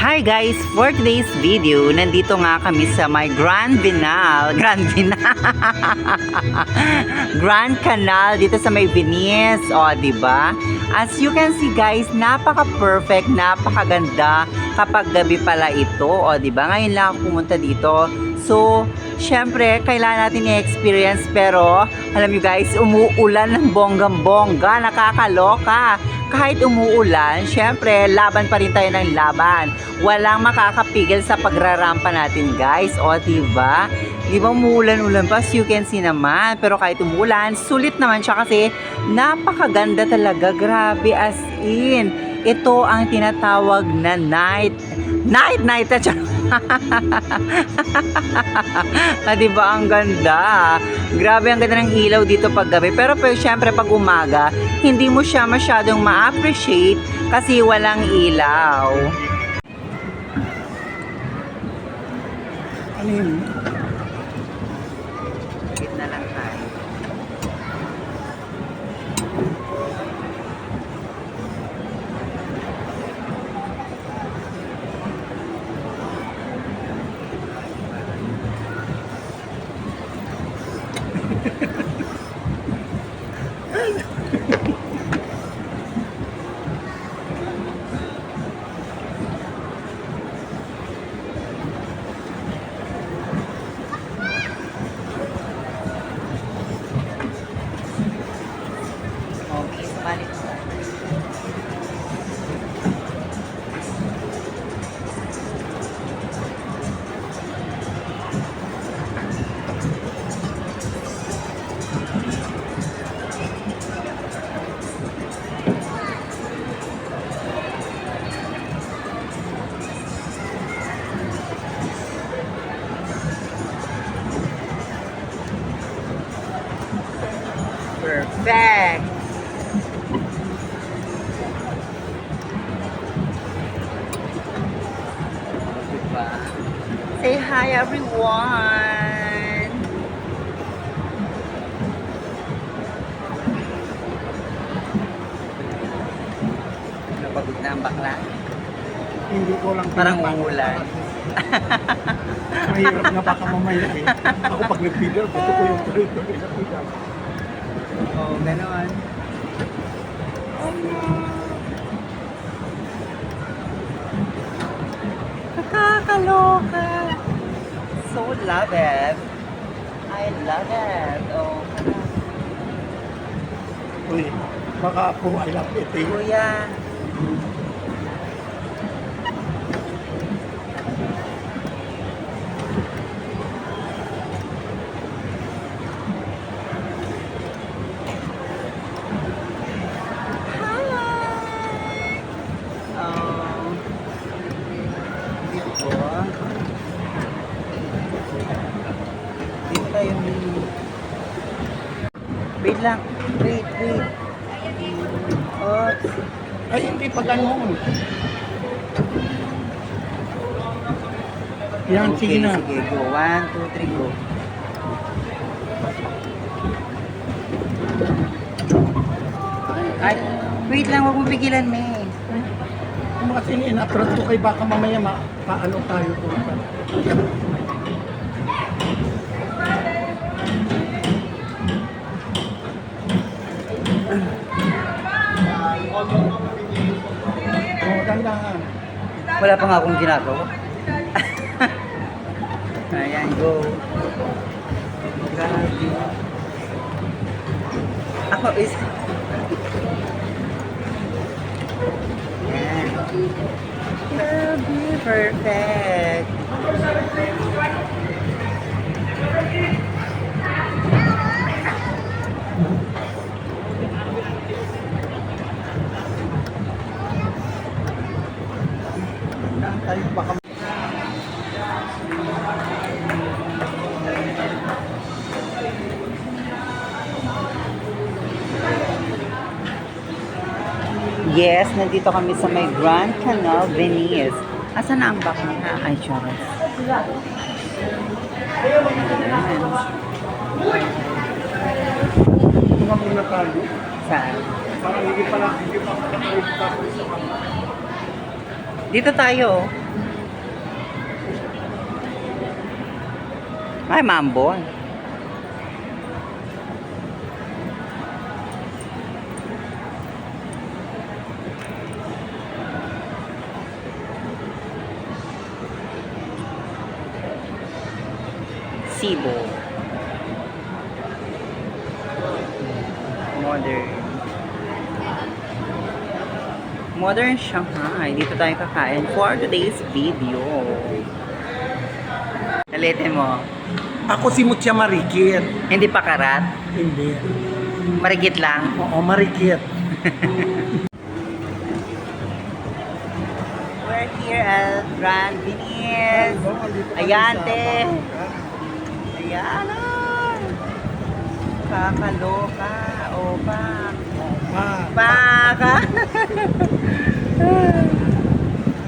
Hi guys! For today's video, nandito nga kami sa my Grand Canal dito sa may Venice. O, diba? As you can see guys, napaka-perfect, napakaganda kapag gabi pala ito. O, diba? Ngayon lang ako pumunta dito. So, syempre, kailangan natin i-experience. Pero, alam nyo guys, umuulan ng bonggang-bongga. Nakakaloka. Kahit umuulan, syempre, laban pa rin tayo ng laban. Walang makakapigil sa pagrarampa natin, guys. O, diba? Diba umuulan-ulan pa? As you can see naman. Pero kahit umuulan, sulit naman siya kasi napakaganda talaga. Grabe, as in. Ito ang tinatawag na night. Diba ang ganda? Grabe ang ganda ng ilaw dito pag gabi. Pero syempre pag umaga, hindi mo siya masyadong ma-appreciate kasi walang ilaw. Ano yun? Wait na lang tayo. Okay, balik mo. Perfect! Diba? Say hi everyone! Napagod na ang bakla? Hindi ko lang Parang pinapanood. umulan. Mahirap na baka mamaya eh. Ako pag nag-feeder, gusto ko yung tuloy-tuloy na feeder. Oh, gano'n. Nakakaloka. So love it. I love it. Oh, Uy, baka ako I love it eh. kuya. Dito tayo. Wait lang. Wait. Oops. Ay, hindi pa ganun. Yan, sige na. Sige, go. 1, 2, 3, go. Ay, wait lang. Huwag mong pigilan, May. Kung kasi in-upload ko kay baka mamaya paano tayo po. Oh, dandahan. Wala pa nga akong ginagawa. Ayan, go. Grabe. Ako is... Ayan. Grabe, perfect. Tayo baka Yes, nandito kami sa may Grand Canal, Venice. Asan na ang bakla? Ay, charas. Ayan. mga muna tayo. Saan? Parang hindi pa makapag-tapos sa mga. Dito tayo. Ay, Mambon. Cebu. Modern. Modern Shanghai. Dito tayo kakain for today's video. Nalitin mo. Ako si Mutia Marikit. Hindi pa karat. Hindi. Marigit lang. Oo, Marikit. We're here at Grand Venice. Ayan, te. Ayan, ah. Kakaloka. O, pak. Baka.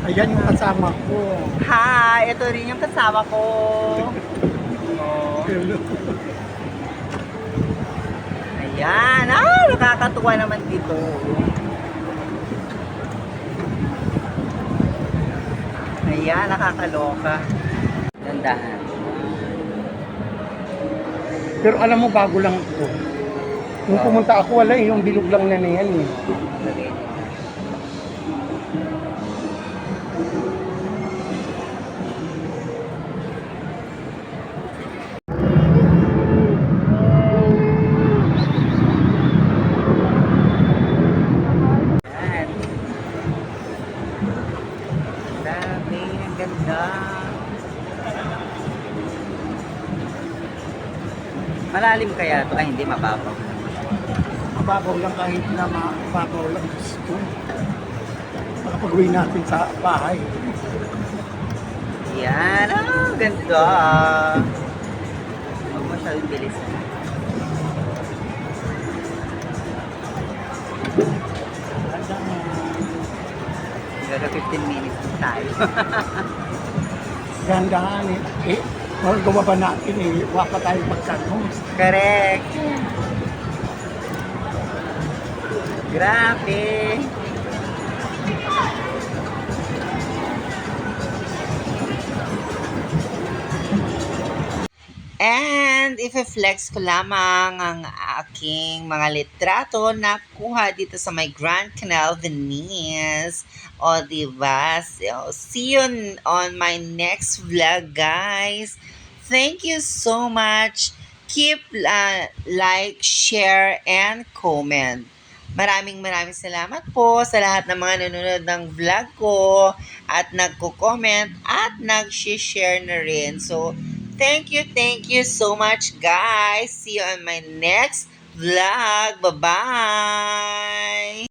Ayan yung kasama ko. Hi, ito rin yung kasama ko. Oh. Hello. Ayan, nakakatuwa naman dito. Ayan, nakakaloka. Dandahan. Pero alam mo, bago lang ito. Nung pumunta ako, wala yung bilog lang na yan eh. Ayan. Grabe, ang ganda. Malalim kaya ito? Ay, hindi, mababaw. Mababaw lang kahit na mababaw lang gusto. Makapag-uwi natin sa bahay. Yan, ganda. Huwag masyadong bilis. Gaga 15 minutes na tayo. Gandahan eh. Magagawa ba natin eh? Wapa tayo magkanos. Correct. Grabe. And if-flex ko lamang ang aking mga litrato na kuha dito sa may Grand Canal Venice. O, diba? So, see you on my next vlog, guys. Thank you so much. Keep like, share, and comment. Maraming salamat po sa lahat ng mga nanonood ng vlog ko at nagko-comment at nag-share na rin. So, thank you so much, guys. See you on my next vlog. Bye-bye!